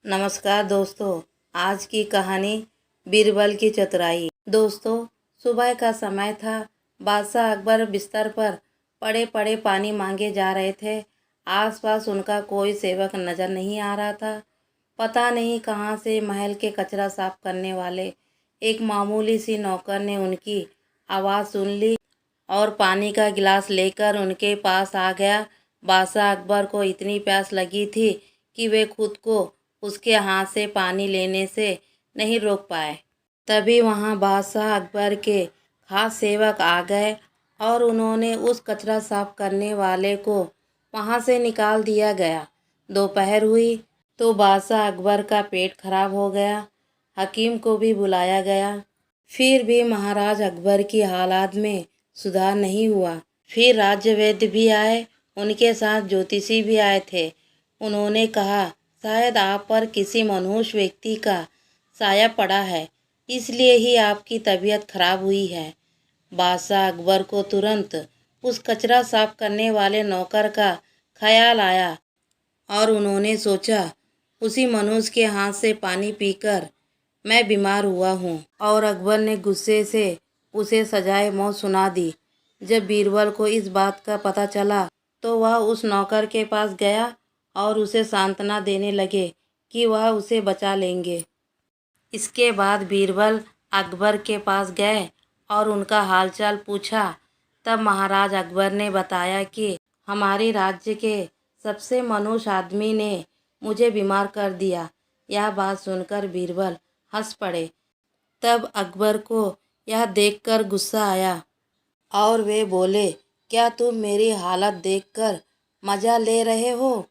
नमस्कार दोस्तों। आज की कहानी बीरबल की चतुराई। दोस्तों, सुबह का समय था। बादशाह अकबर बिस्तर पर पड़े पड़े पानी मांगे जा रहे थे। आसपास उनका कोई सेवक नजर नहीं आ रहा था। पता नहीं कहाँ से महल के कचरा साफ करने वाले एक मामूली सी नौकर ने उनकी आवाज़ सुन ली और पानी का गिलास लेकर उनके पास आ गया। बादशाह अकबर को इतनी प्यास लगी थी कि वे खुद को उसके हाथ से पानी लेने से नहीं रोक पाए। तभी वहाँ बादशाह अकबर के खास सेवक आ गए और उन्होंने उस कचरा साफ करने वाले को वहाँ से निकाल दिया गया। दोपहर हुई तो बादशाह अकबर का पेट खराब हो गया। हकीम को भी बुलाया गया, फिर भी महाराज अकबर की हालात में सुधार नहीं हुआ। फिर राज्य वैद्य भी आए, उनके साथ ज्योतिषी भी आए थे। उन्होंने कहा, शायद आप पर किसी मनहूस व्यक्ति का साया पड़ा है, इसलिए ही आपकी तबीयत खराब हुई है। बादशाह अकबर को तुरंत उस कचरा साफ करने वाले नौकर का ख्याल आया और उन्होंने सोचा, उसी मनुष्य के हाथ से पानी पीकर मैं बीमार हुआ हूँ। और अकबर ने गुस्से से उसे सजाए मौत सुना दी। जब बीरबल को इस बात का पता चला तो वह उस नौकर के पास गया और उसे सांत्वना देने लगे कि वह उसे बचा लेंगे। इसके बाद बीरबल अकबर के पास गए और उनका हालचाल पूछा। तब महाराज अकबर ने बताया कि हमारे राज्य के सबसे मनहूस आदमी ने मुझे बीमार कर दिया। यह बात सुनकर बीरबल हंस पड़े। तब अकबर को यह देखकर गुस्सा आया और वे बोले, क्या तुम मेरी हालत देखकर मज़ा ले रहे हो?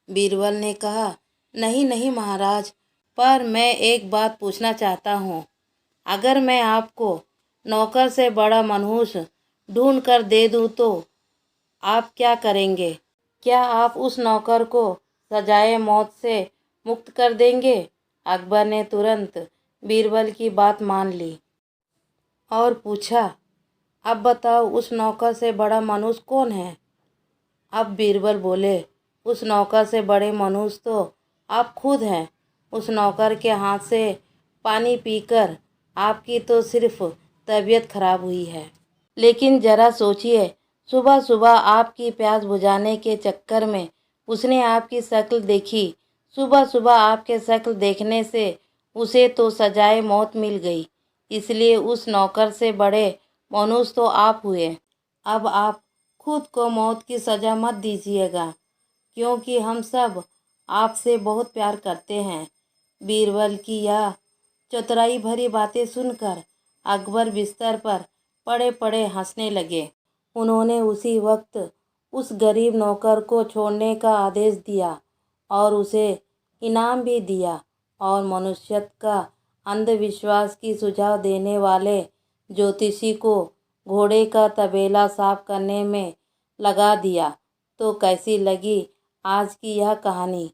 बीरबल ने कहा, नहीं नहीं महाराज, पर मैं एक बात पूछना चाहता हूँ। अगर मैं आपको नौकर से बड़ा मनहूस ढूंढ कर दे दूँ तो आप क्या करेंगे? क्या आप उस नौकर को सजाए मौत से मुक्त कर देंगे? अकबर ने तुरंत बीरबल की बात मान ली और पूछा, अब बताओ उस नौकर से बड़ा मनहूस कौन है? अब बीरबल बोले, उस नौकर से बड़े मनहूस तो आप खुद हैं। उस नौकर के हाथ से पानी पीकर आपकी तो सिर्फ तबीयत खराब हुई है, लेकिन ज़रा सोचिए, सुबह सुबह आपकी प्यास बुझाने के चक्कर में उसने आपकी शक्ल देखी। सुबह सुबह आपके शक्ल देखने से उसे तो सजाए मौत मिल गई, इसलिए उस नौकर से बड़े मनहूस तो आप हुए। अब आप खुद को मौत की सज़ा मत दीजिएगा, क्योंकि हम सब आपसे बहुत प्यार करते हैं। बीरबल की यह चतुराई भरी बातें सुनकर अकबर बिस्तर पर पड़े पड़े हंसने लगे। उन्होंने उसी वक्त उस गरीब नौकर को छोड़ने का आदेश दिया और उसे इनाम भी दिया और मनुष्यत्व का अंधविश्वास की सुझाव देने वाले ज्योतिषी को घोड़े का तबेला साफ करने में लगा दिया। तो कैसी लगी आज की यह कहानी?